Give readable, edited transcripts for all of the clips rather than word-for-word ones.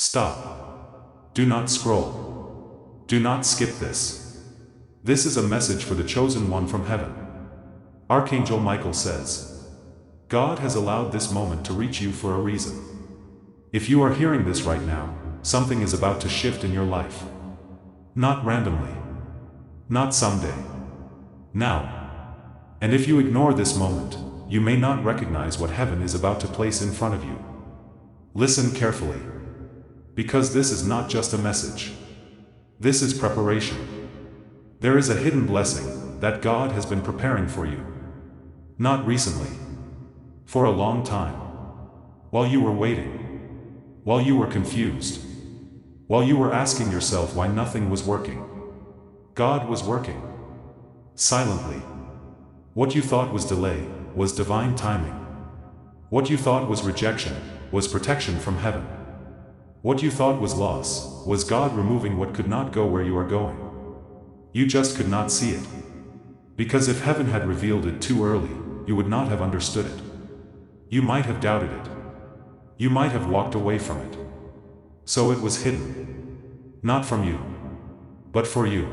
Stop. Do not scroll. Do not skip this. This is a message for the chosen one from heaven. Archangel Michael says, God has allowed this moment to reach you for a reason. If you are hearing this right now, something is about to shift in your life. Not randomly. Not someday. Now. And if you ignore this moment, you may not recognize what heaven is about to place in front of you. Listen carefully. Because this is not just a message. This is preparation. There is a hidden blessing that God has been preparing for you. Not recently. For a long time. While you were waiting. While you were confused. While you were asking yourself why nothing was working. God was working. Silently. What you thought was delay was divine timing. What you thought was rejection was protection from heaven. What you thought was loss was God removing what could not go where you are going. You just could not see it. Because if heaven had revealed it too early, you would not have understood it. You might have doubted it. You might have walked away from it. So it was hidden. Not from you, but for you.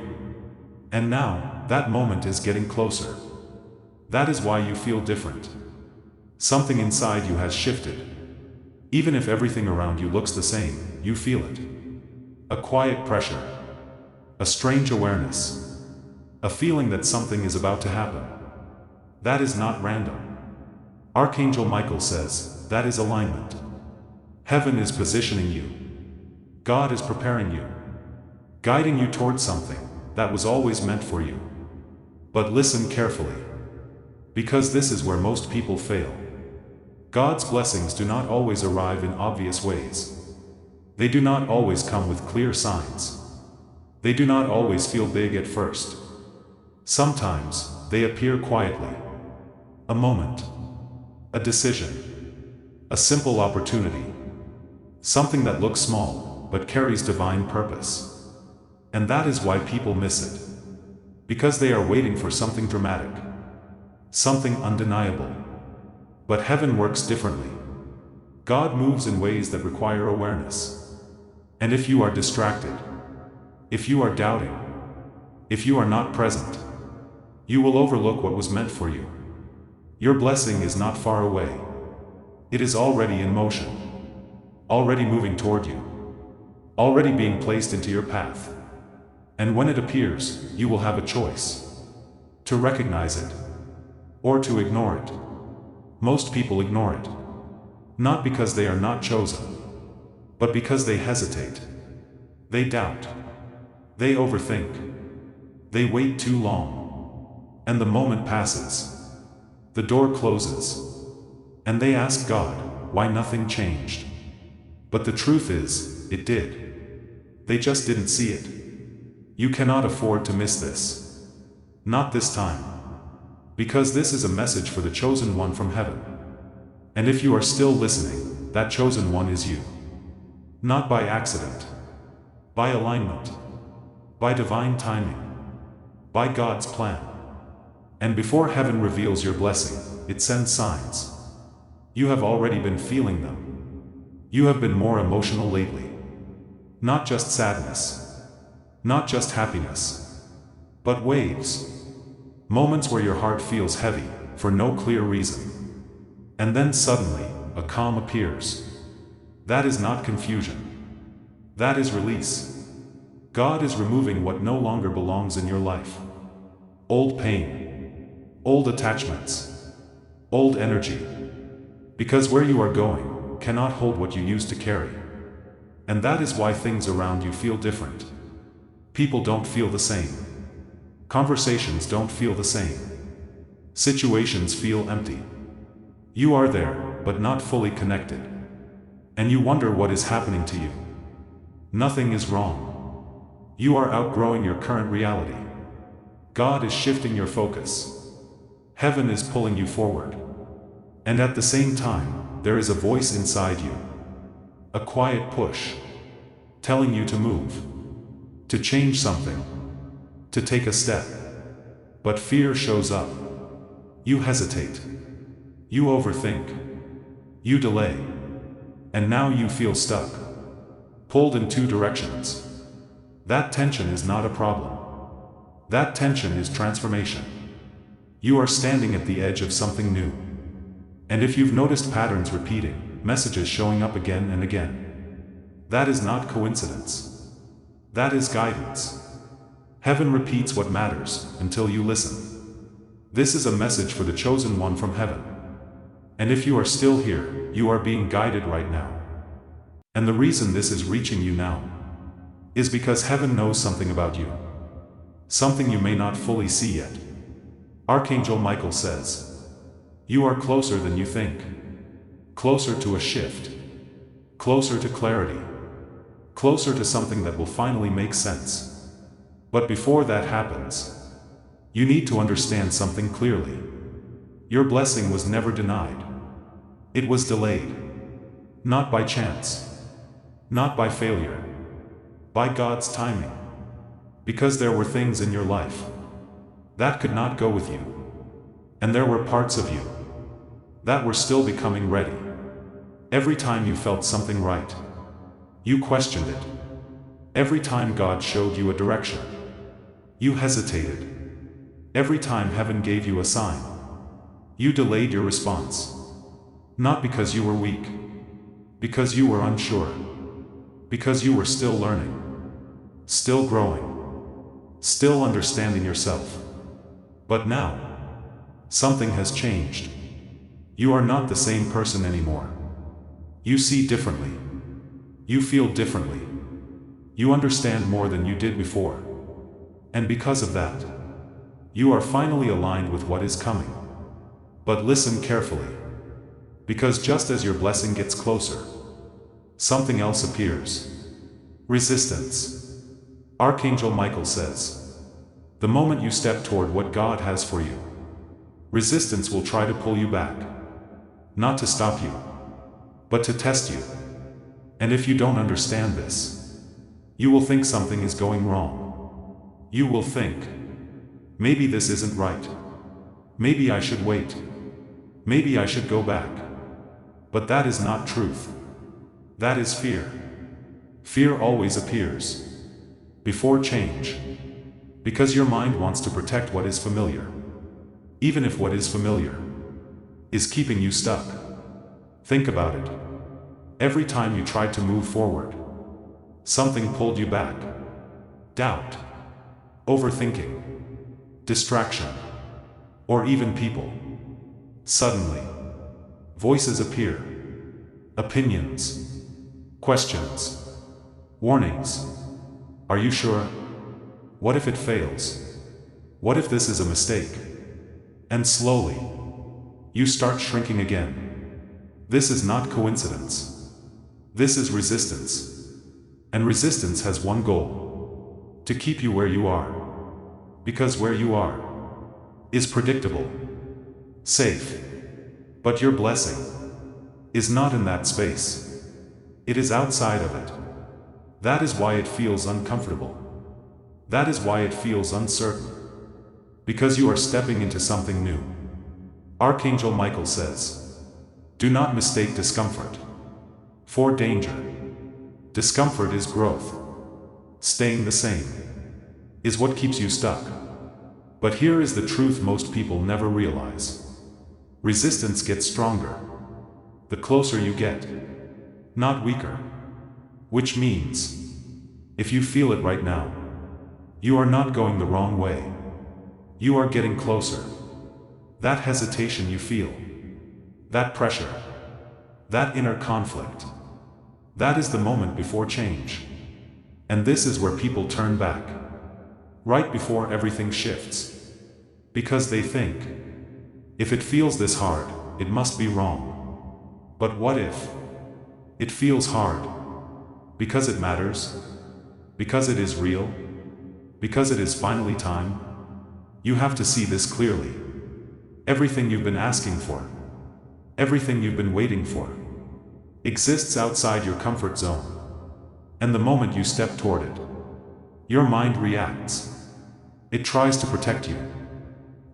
And now, that moment is getting closer. That is why you feel different. Something inside you has shifted. Even if everything around you looks the same, you feel it. A quiet pressure. A strange awareness. A feeling that something is about to happen. That is not random. Archangel Michael says, that is alignment. Heaven is positioning you. God is preparing you. Guiding you towards something that was always meant for you. But listen carefully. Because this is where most people fail. God's blessings do not always arrive in obvious ways. They do not always come with clear signs. They do not always feel big at first. Sometimes, they appear quietly. A moment. A decision. A simple opportunity. Something that looks small, but carries divine purpose. And that is why people miss it. Because they are waiting for something dramatic. Something undeniable. But heaven works differently. God moves in ways that require awareness. And if you are distracted, if you are doubting, if you are not present, you will overlook what was meant for you. Your blessing is not far away. It is already in motion. Already moving toward you. Already being placed into your path. And when it appears, you will have a choice. To recognize it. Or to ignore it. Most people ignore it. Not because they are not chosen. But because they hesitate. They doubt. They overthink. They wait too long. And the moment passes. The door closes. And they ask God, why nothing changed. But the truth is, it did. They just didn't see it. You cannot afford to miss this. Not this time. Because this is a message for the chosen one from heaven. And if you are still listening, that chosen one is you. Not by accident. By alignment. By divine timing. By God's plan. And before heaven reveals your blessing, it sends signs. You have already been feeling them. You have been more emotional lately. Not just sadness. Not just happiness. But waves. Moments where your heart feels heavy, for no clear reason. And then suddenly, a calm appears. That is not confusion. That is release. God is removing what no longer belongs in your life. Old pain. Old attachments. Old energy. Because where you are going, cannot hold what you used to carry. And that is why things around you feel different. People don't feel the same. Conversations don't feel the same. Situations feel empty. You are there, but not fully connected. And you wonder what is happening to you. Nothing is wrong. You are outgrowing your current reality. God is shifting your focus. Heaven is pulling you forward. And at the same time, there is a voice inside you. A quiet push. Telling you to move. To change something. To take a step. But fear shows up. You hesitate. You overthink. You delay. And now you feel stuck. pulled in two directions. That tension is not a problem. That tension is transformation. You are standing at the edge of something new. And if you've noticed patterns repeating, messages showing up again and again, that is not coincidence. That is guidance. Heaven repeats what matters until you listen. This is a message for the chosen one from heaven. And if you are still here, you are being guided right now. And the reason this is reaching you now is because heaven knows something about you. Something you may not fully see yet. Archangel Michael says, you are closer than you think. Closer to a shift. Closer to clarity. Closer to something that will finally make sense. But before that happens, you need to understand something clearly. Your blessing was never denied. It was delayed. Not by chance. Not by failure. By God's timing. Because there were things in your life that could not go with you. And there were parts of you that were still becoming ready. Every time you felt something right, you questioned it. Every time God showed you a direction, you hesitated. Every time heaven gave you a sign, you delayed your response. Not because you were weak, because you were unsure, because you were still learning, still growing, still understanding yourself. But now, something has changed. You are not the same person anymore. You see differently. You feel differently. You understand more than you did before. And because of that, you are finally aligned with what is coming. But listen carefully. Because just as your blessing gets closer, something else appears. Resistance. Archangel Michael says, the moment you step toward what God has for you, resistance will try to pull you back. Not to stop you, but to test you. And if you don't understand this, you will think something is going wrong. You will think, maybe this isn't right. Maybe I should wait. Maybe I should go back. But that is not truth. That is fear. Fear always appears before change. Because your mind wants to protect what is familiar. Even if what is familiar is keeping you stuck. Think about it. Every time you tried to move forward, something pulled you back. Doubt. Overthinking. Distraction. Or even people. Suddenly, voices appear. Opinions. Questions. Warnings. Are you sure? What if it fails? What if this is a mistake? And slowly, you start shrinking again. This is not coincidence. This is resistance. And resistance has one goal: to keep you where you are. Because where you are is predictable, safe. But your blessing is not in that space. It is outside of it. That is why it feels uncomfortable. That is why it feels uncertain. Because you are stepping into something new. Archangel Michael says, do not mistake discomfort for danger. Discomfort is growth. Staying the same is what keeps you stuck. But here is the truth most people never realize. Resistance gets stronger the closer you get, not weaker. Which means, if you feel it right now, you are not going the wrong way. You are getting closer. That hesitation you feel, that pressure, that inner conflict, that is the moment before change. And this is where people turn back. Right before everything shifts. Because they think, if it feels this hard, it must be wrong. But what if it feels hard? Because it matters? Because it is real? Because it is finally time? You have to see this clearly. Everything you've been asking for, everything you've been waiting for, exists outside your comfort zone. And the moment you step toward it, your mind reacts. It tries to protect you.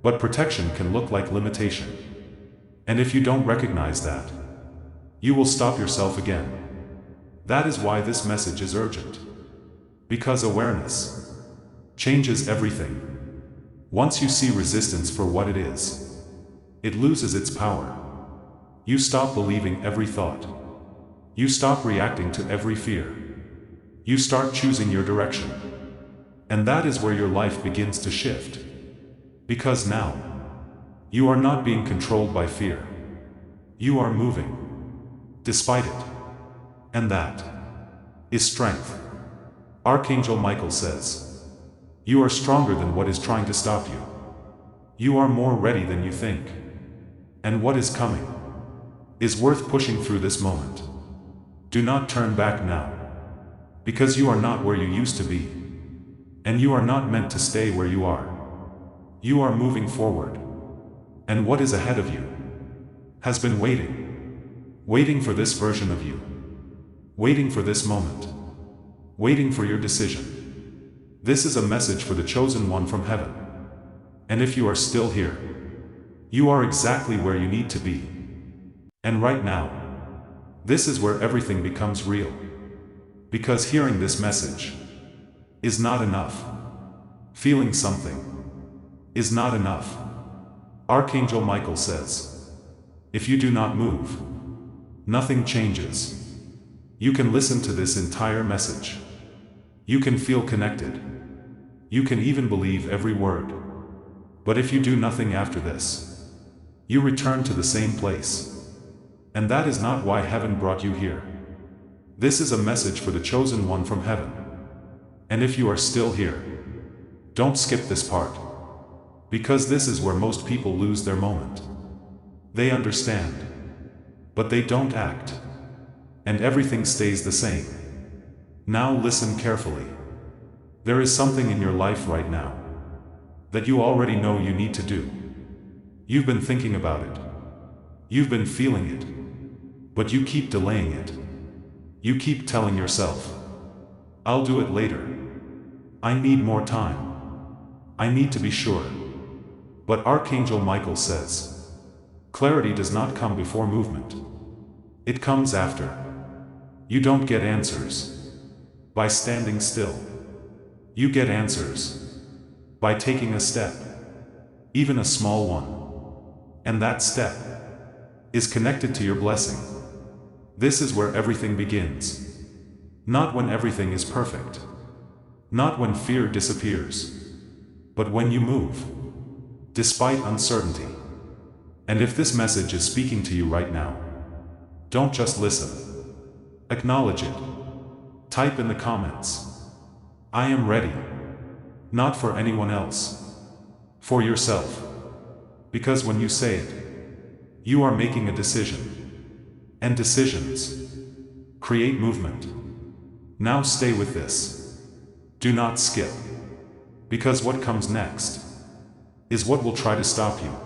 But protection can look like limitation. And if you don't recognize that, you will stop yourself again. That is why this message is urgent. Because awareness changes everything. Once you see resistance for what it is, it loses its power. You stop believing every thought. You stop reacting to every fear. You start choosing your direction. And that is where your life begins to shift. Because now, you are not being controlled by fear. You are moving, despite it. And that is strength. Archangel Michael says, you are stronger than what is trying to stop you. You are more ready than you think. And what is coming is worth pushing through this moment. Do not turn back now. Because you are not where you used to be. And you are not meant to stay where you are. You are moving forward. And what is ahead of you has been waiting. Waiting for this version of you. Waiting for this moment. Waiting for your decision. This is a message for the chosen one from heaven. And if you are still here, you are exactly where you need to be. And right now, this is where everything becomes real. Because hearing this message is not enough. Feeling something is not enough. Archangel Michael says, if you do not move, nothing changes. You can listen to this entire message. You can feel connected. You can even believe every word. But if you do nothing after this, you return to the same place. And that is not why heaven brought you here. This is a message for the chosen one from heaven. And if you are still here, don't skip this part. Because this is where most people lose their moment. They understand, but they don't act. And everything stays the same. Now listen carefully. There is something in your life right now that you already know you need to do. You've been thinking about it. You've been feeling it. But you keep delaying it. You keep telling yourself, I'll do it later. I need more time. I need to be sure. But Archangel Michael says, clarity does not come before movement. It comes after. You don't get answers by standing still. You get answers by taking a step, even a small one. And that step is connected to your blessing. This is where everything begins. Not when everything is perfect. Not when fear disappears. But when you move, despite uncertainty. And if this message is speaking to you right now, don't just listen. Acknowledge it. Type in the comments, I am ready. Not for anyone else. For yourself. Because when you say it, you are making a decision. And decisions create movement. Now stay with this. Do not skip. Because what comes next is what will try to stop you.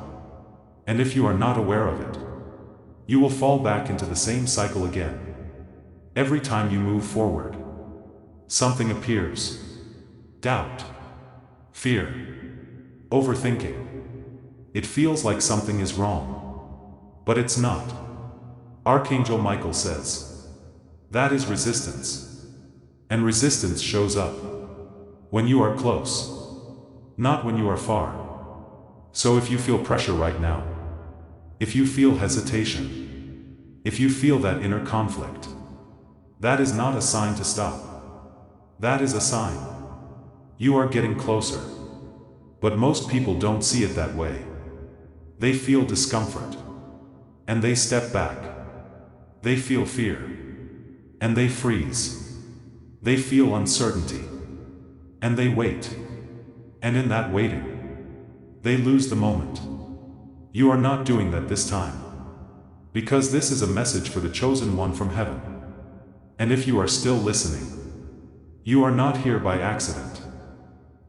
And if you are not aware of it, you will fall back into the same cycle again. Every time you move forward, something appears. Doubt, fear, overthinking. It feels like something is wrong. But it's not. Archangel Michael says, that is resistance. And resistance shows up when you are close, not when you are far. So if you feel pressure right now, if you feel hesitation, if you feel that inner conflict, that is not a sign to stop. That is a sign. You are getting closer. But most people don't see it that way. They feel discomfort. And they step back. They feel fear. And they freeze. They feel uncertainty. And they wait. And in that waiting, they lose the moment. You are not doing that this time. Because this is a message for the chosen one from heaven. And if you are still listening, you are not here by accident.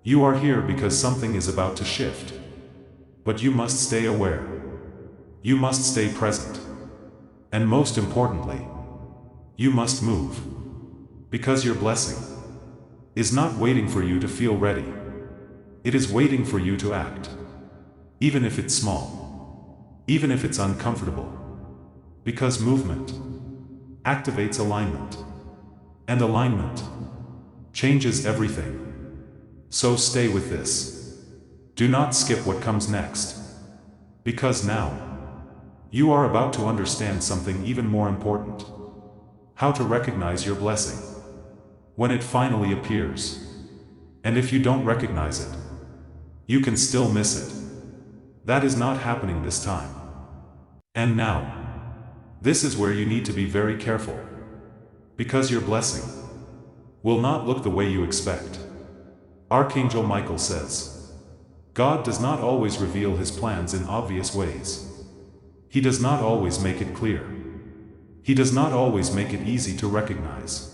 You are here because something is about to shift. But you must stay aware. You must stay present. And most importantly, you must move. Because your blessing is not waiting for you to feel ready. It is waiting for you to act. Even if it's small. Even if it's uncomfortable. Because movement activates alignment. And alignment changes everything. So stay with this. Do not skip what comes next. Because now, you are about to understand something even more important. How to recognize your blessing when it finally appears. And if you don't recognize it, you can still miss it. That is not happening this time. And now, this is where you need to be very careful. Because your blessing will not look the way you expect. Archangel Michael says, God does not always reveal his plans in obvious ways. He does not always make it clear. He does not always make it easy to recognize.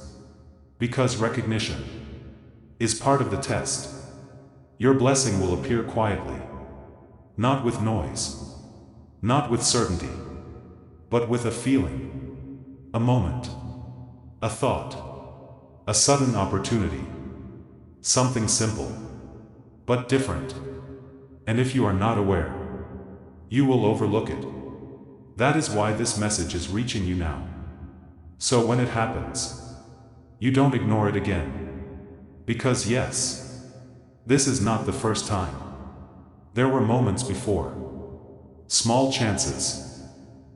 Because recognition is part of the test. Your blessing will appear quietly. Not with noise. Not with certainty. But with a feeling. A moment. A thought. A sudden opportunity. Something simple. But different. And if you are not aware, you will overlook it. That is why this message is reaching you now. So when it happens, you don't ignore it again. Because yes, this is not the first time. There were moments before. Small chances.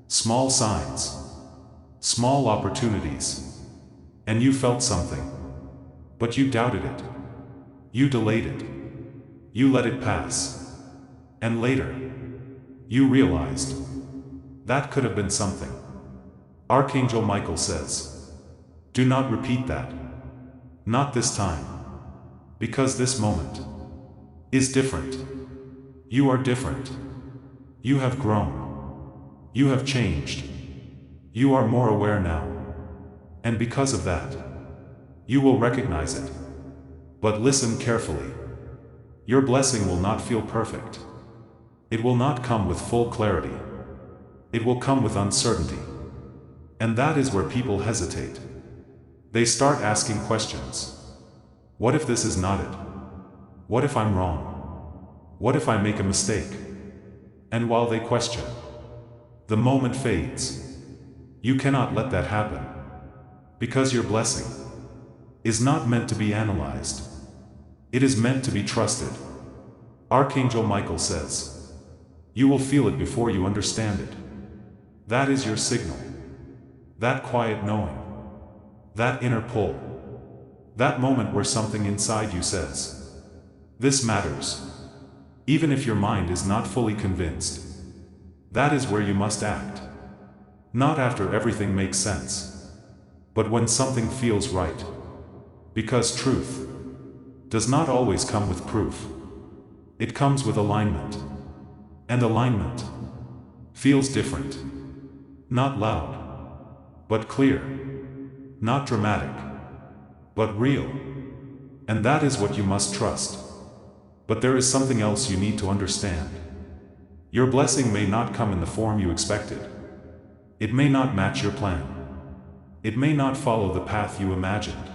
Small signs. Small opportunities. And you felt something. But you doubted it. You delayed it. You let it pass. And later, you realized that could have been something. Archangel Michael says, do not repeat that. Not this time. Because this moment is different. You are different. You have grown. You have changed. You are more aware now. And because of that, you will recognize it. But listen carefully. Your blessing will not feel perfect. It will not come with full clarity. It will come with uncertainty. And that is where people hesitate. They start asking questions. What if this is not it? What if I'm wrong? What if I make a mistake? And while they question, the moment fades. You cannot let that happen. Because your blessing is not meant to be analyzed. It is meant to be trusted. Archangel Michael says, you will feel it before you understand it. That is your signal. That quiet knowing. That inner pull. That moment where something inside you says, this matters. Even if your mind is not fully convinced. That is where you must act. Not after everything makes sense. But when something feels right. Because truth does not always come with proof. It comes with alignment. And alignment feels different. Not loud, but clear. Not dramatic, but real. And that is what you must trust. But there is something else you need to understand. Your blessing may not come in the form you expected. It may not match your plan. It may not follow the path you imagined.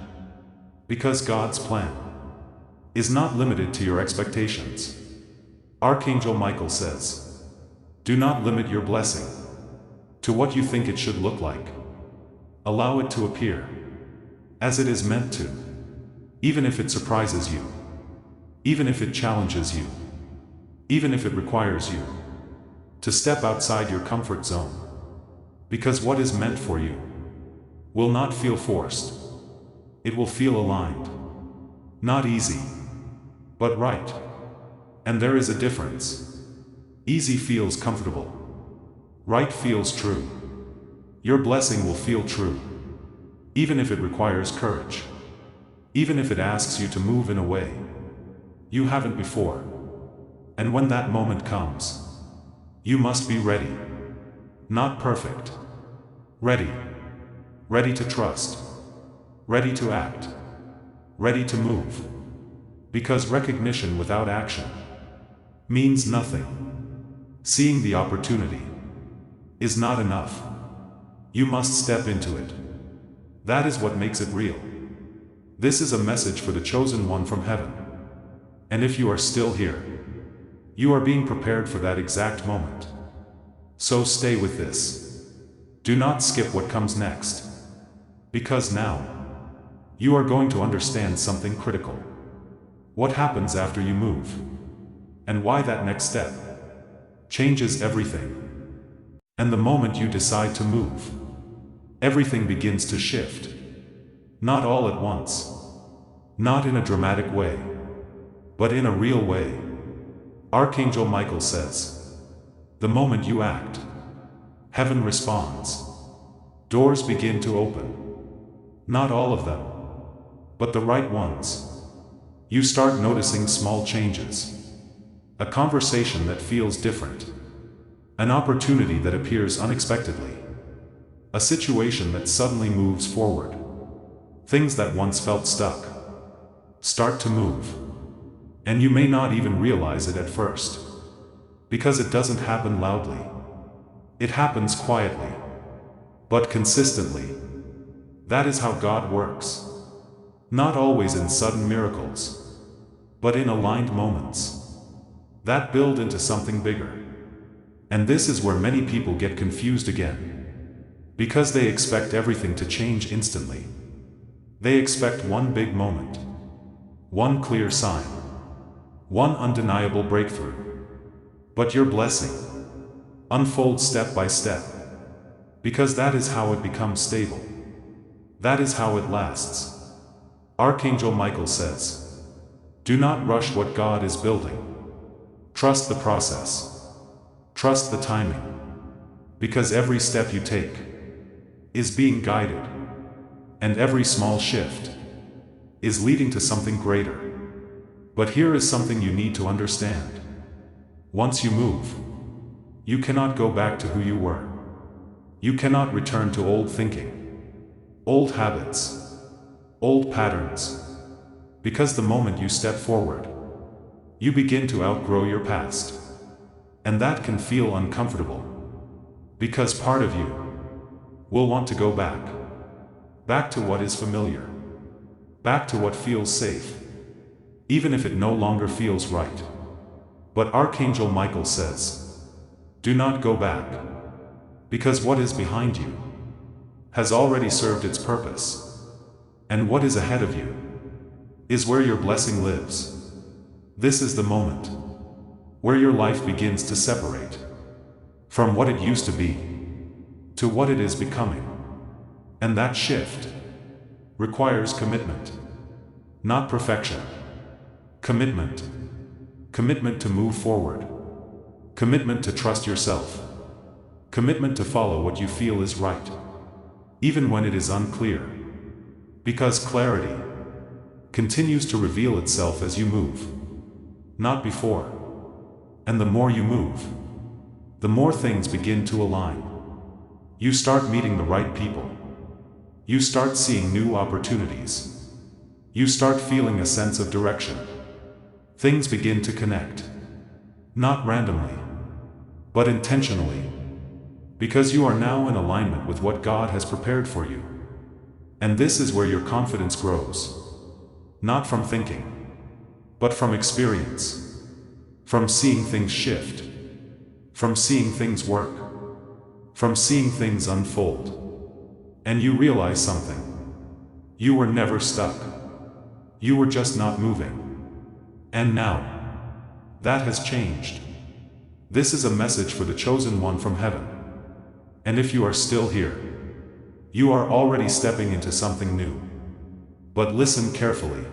Because God's plan is not limited to your expectations. Archangel Michael says, do not limit your blessing to what you think it should look like. Allow it to appear as it is meant to, even if it surprises you, even if it challenges you, even if it requires you to step outside your comfort zone. Because what is meant for you will not feel forced. It will feel aligned. Not easy, but right. And there is a difference. Easy feels comfortable. Right feels true. Your blessing will feel true. Even if it requires courage. Even if it asks you to move in a way you haven't before. And when that moment comes, you must be ready. Not perfect. Ready. Ready to trust. Ready to act. Ready to move. Because recognition without action means nothing. Seeing the opportunity is not enough. You must step into it. That is what makes it real. This is a message for the chosen one from heaven. And if you are still here, you are being prepared for that exact moment. So stay with this. Do not skip what comes next. Because now, you are going to understand something critical. What happens after you move? And why that next step changes everything. And the moment you decide to move, everything begins to shift. Not all at once. Not in a dramatic way, but in a real way. Archangel Michael says, the moment you act, heaven responds. Doors begin to open. Not all of them, but the right ones. You start noticing small changes. A conversation that feels different. An opportunity that appears unexpectedly. A situation that suddenly moves forward. Things that once felt stuck start to move. And you may not even realize it at first. Because it doesn't happen loudly. It happens quietly. But consistently. That is how God works. Not always in sudden miracles, but in aligned moments that build into something bigger. And this is where many people get confused again. Because they expect everything to change instantly. They expect one big moment. One clear sign. One undeniable breakthrough. But your blessing unfolds step by step. Because that is how it becomes stable. That is how it lasts. Archangel Michael says, do not rush what God is building. Trust the process. Trust the timing. Because every step you take is being guided. And every small shift is leading to something greater. But here is something you need to understand. Once you move, you cannot go back to who you were. You cannot return to old thinking, old habits, old patterns. Because the moment you step forward, you begin to outgrow your past. And that can feel uncomfortable. Because part of you will want to go back. Back to what is familiar. Back to what feels safe. Even if it no longer feels right. But Archangel Michael says, do not go back. Because what is behind you has already served its purpose. And what is ahead of you is where your blessing lives. This is the moment where your life begins to separate from what it used to be to what it is becoming. And that shift requires commitment, not perfection. Commitment. Commitment to move forward. Commitment to trust yourself. Commitment to follow what you feel is right, even when it is unclear. Because clarity continues to reveal itself as you move, not before. And the more you move, the more things begin to align. You start meeting the right people. You start seeing new opportunities. You start feeling a sense of direction. Things begin to connect. Not randomly, but intentionally. Because you are now in alignment with what God has prepared for you. And this is where your confidence grows. Not from thinking, but from experience. From seeing things shift. From seeing things work. From seeing things unfold. And you realize something. You were never stuck. You were just not moving. And now, that has changed. This is a message for the chosen one from heaven. And if you are still here, you are already stepping into something new. But listen carefully.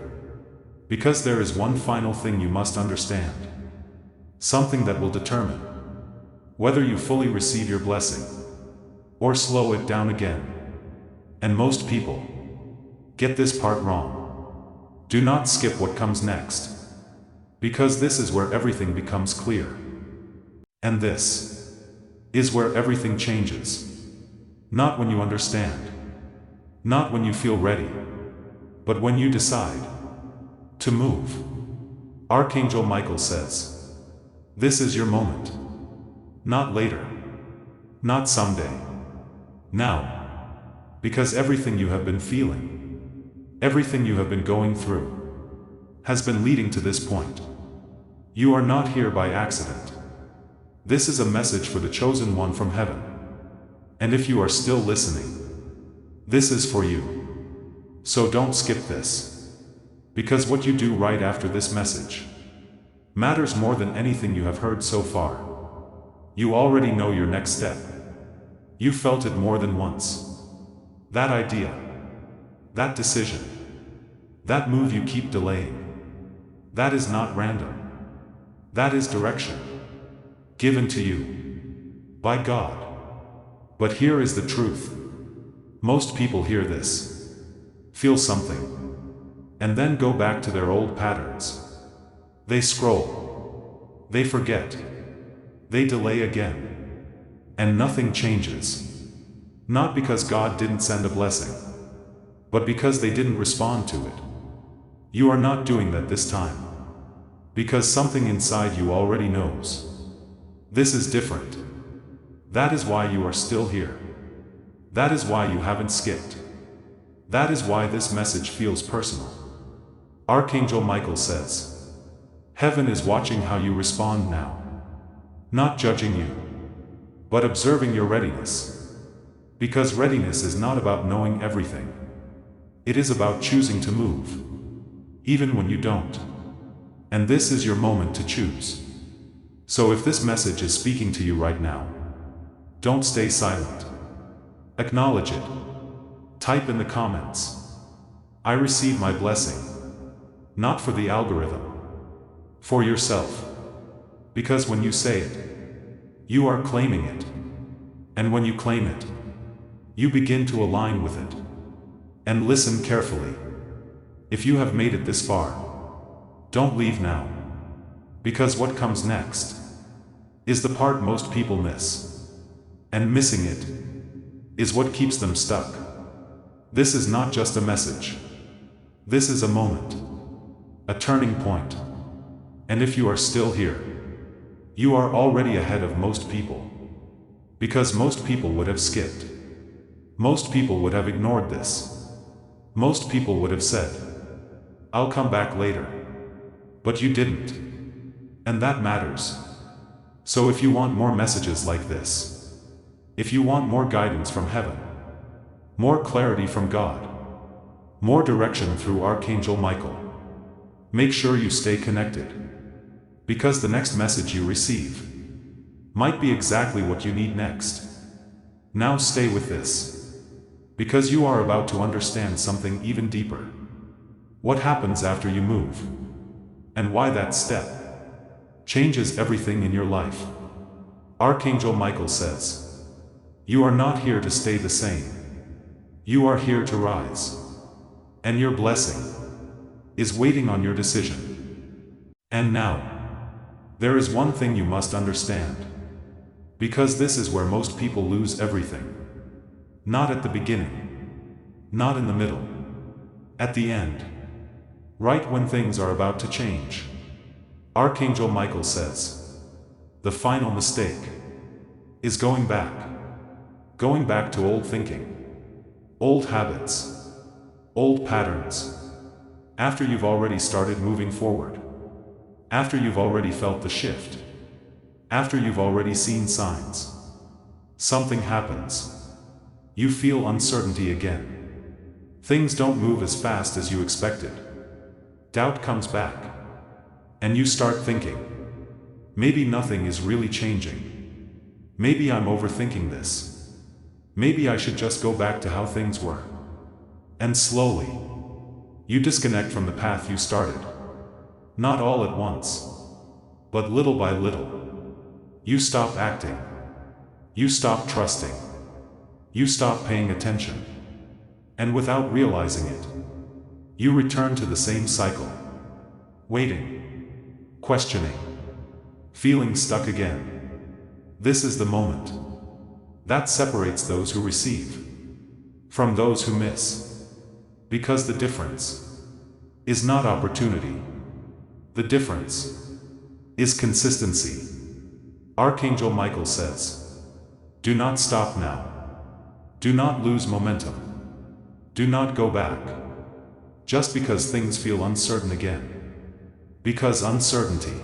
Because there is one final thing you must understand. Something that will determine whether you fully receive your blessing or slow it down again. And most people get this part wrong. Do not skip what comes next. Because this is where everything becomes clear. And this is where everything changes. Not when you understand. Not when you feel ready. But when you decide to move. Archangel Michael says, this is your moment. Not later. Not someday. Now. Because everything you have been feeling, everything you have been going through, has been leading to this point. You are not here by accident. This is a message for the chosen one from heaven. And if you are still listening, this is for you. So don't skip this. Because what you do right after this message matters more than anything you have heard so far. You already know your next step. You felt it more than once. That idea, that decision, that move you keep delaying, that is not random. That is direction, given to you by God. But here is the truth. Most people hear this, feel something, and then go back to their old patterns. They scroll, they forget, they delay again, and nothing changes. Not because God didn't send a blessing, but because they didn't respond to it. You are not doing that this time, because something inside you already knows. This is different. That is why you are still here. That is why you haven't skipped. That is why this message feels personal. Archangel Michael says, heaven is watching how you respond now. Not judging you, but observing your readiness. Because readiness is not about knowing everything. It is about choosing to move, even when you don't. And this is your moment to choose. So if this message is speaking to you right now, don't stay silent. Acknowledge it. Type in the comments, I receive my blessing. Not for the algorithm, for yourself. Because when you say it, you are claiming it. And when you claim it, you begin to align with it. And listen carefully. If you have made it this far, don't leave now. Because what comes next is the part most people miss. And missing it is what keeps them stuck. This is not just a message. This is a moment, a turning point. And if you are still here, you are already ahead of most people. Because most people would have skipped. Most people would have ignored this. Most people would have said, I'll come back later. But you didn't. And that matters. So if you want more messages like this, if you want more guidance from heaven, more clarity from God, more direction through Archangel Michael, make sure you stay connected. Because the next message you receive might be exactly what you need next. Now stay with this. Because you are about to understand something even deeper. What happens after you move? And why that step changes everything in your life. Archangel Michael says, you are not here to stay the same. You are here to rise. And your blessing is waiting on your decision. And now, there is one thing you must understand. Because this is where most people lose everything. Not at the beginning. Not in the middle. At the end. Right when things are about to change. Archangel Michael says, the final mistake is going back. Going back to old thinking. Old habits. Old patterns. After you've already started moving forward. After you've already felt the shift. After you've already seen signs. Something happens. You feel uncertainty again. Things don't move as fast as you expected. Doubt comes back. And you start thinking, maybe nothing is really changing. Maybe I'm overthinking this. Maybe I should just go back to how things were. And slowly, you disconnect from the path you started. Not all at once, but little by little. You stop acting. You stop trusting. You stop paying attention. And without realizing it, you return to the same cycle. Waiting. Questioning. Feeling stuck again. This is the moment that separates those who receive from those who miss. Because the difference is not opportunity. The difference is consistency. Archangel Michael says, do not stop now. Do not lose momentum. Do not go back. Just because things feel uncertain again. Because uncertainty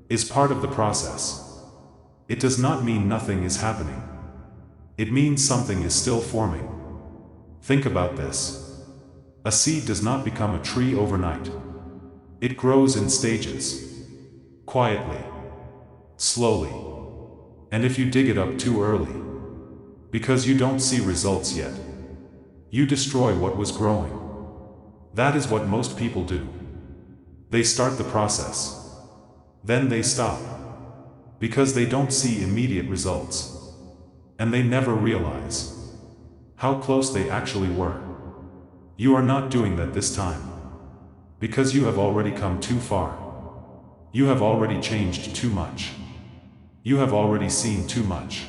is part of the process. It does not mean nothing is happening. It means something is still forming. Think about this. A seed does not become a tree overnight. It grows in stages. Quietly. Slowly. And if you dig it up too early, because you don't see results yet, you destroy what was growing. That is what most people do. They start the process. Then they stop. Because they don't see immediate results. And they never realize how close they actually were. You are not doing that this time. Because you have already come too far. You have already changed too much. You have already seen too much.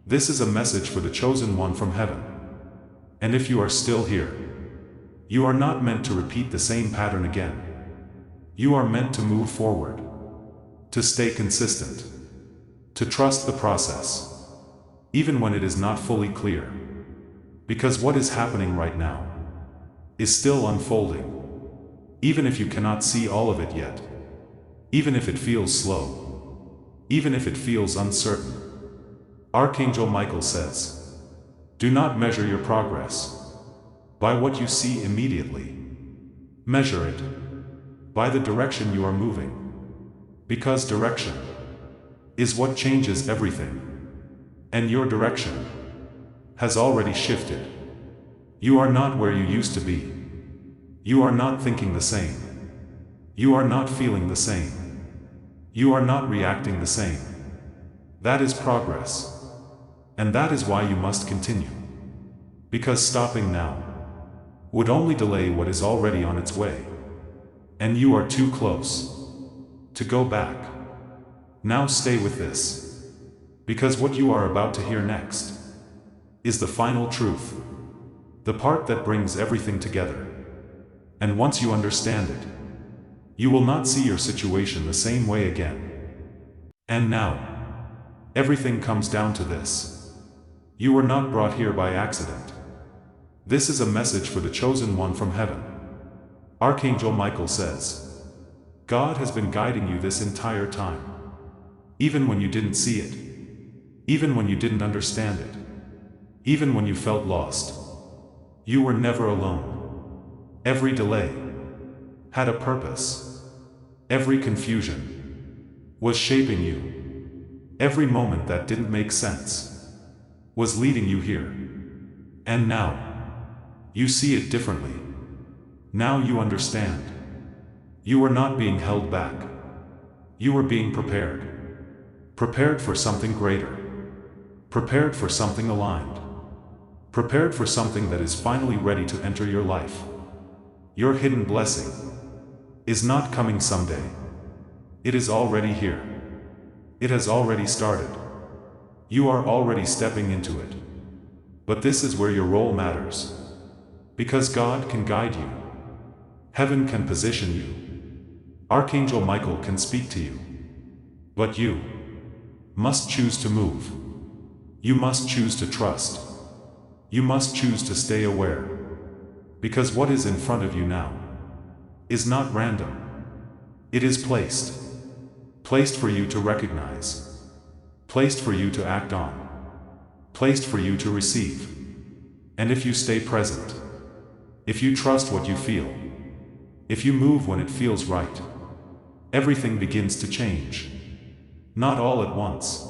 This is a message for the chosen one from heaven. And if you are still here, you are not meant to repeat the same pattern again. You are meant to move forward. To stay consistent. To trust the process. Even when it is not fully clear. Because what is happening right now is still unfolding. Even if you cannot see all of it yet. Even if it feels slow. Even if it feels uncertain. Archangel Michael says, do not measure your progress by what you see immediately. Measure it by the direction you are moving. Because direction is what changes everything. And your direction has already shifted. You are not where you used to be. You are not thinking the same. You are not feeling the same. You are not reacting the same. That is progress. And that is why you must continue. Because stopping now would only delay what is already on its way. And you are too close to go back. Now stay with this. Because what you are about to hear next is the final truth. The part that brings everything together. And once you understand it, you will not see your situation the same way again. And now, everything comes down to this. You were not brought here by accident. This is a message for the chosen one from heaven. Archangel Michael says, God has been guiding you this entire time. Even when you didn't see it. Even when you didn't understand it. Even when you felt lost. You were never alone. Every delay had a purpose. Every confusion was shaping you. Every moment that didn't make sense was leading you here. And now, you see it differently. Now you understand. You were not being held back. You were being prepared. Prepared for something greater. Prepared for something aligned. Prepared for something that is finally ready to enter your life. Your hidden blessing is not coming someday. It is already here. It has already started. You are already stepping into it. But this is where your role matters. Because God can guide you. Heaven can position you. Archangel Michael can speak to you. But you must choose to move. You must choose to trust. You must choose to stay aware. Because what is in front of you now is not random. It is placed. Placed for you to recognize. Placed for you to act on. Placed for you to receive. And if you stay present, if you trust what you feel, if you move when it feels right, everything begins to change. Not all at once,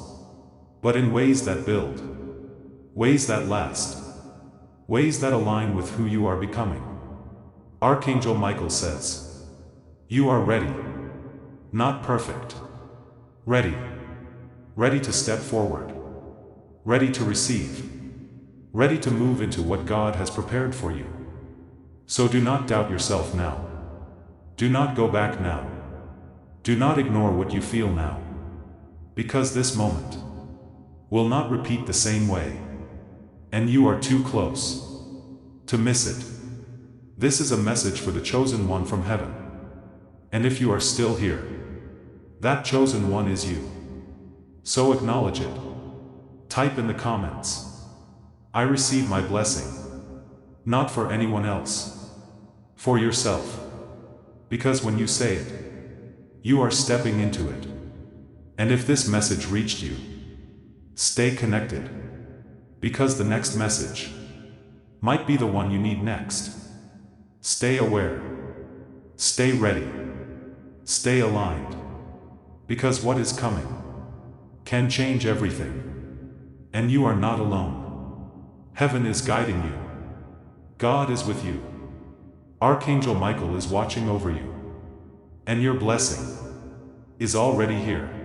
but in ways that build, ways that last, ways that align with who you are becoming. Archangel Michael says, you are ready. Not perfect. Ready. Ready to step forward. Ready to receive. Ready to move into what God has prepared for you. So do not doubt yourself now. Do not go back now. Do not ignore what you feel now. Because this moment will not repeat the same way. And you are too close to miss it. This is a message for the chosen one from heaven. And if you are still here, that chosen one is you. So acknowledge it. Type in the comments, I receive my blessing. Not for anyone else. For yourself. Because when you say it, you are stepping into it. And if this message reached you, stay connected. Because the next message might be the one you need next. Stay aware. Stay ready. Stay aligned. Because what is coming can change everything. And you are not alone. Heaven is guiding you. God is with you. Archangel Michael is watching over you. And your blessing is already here.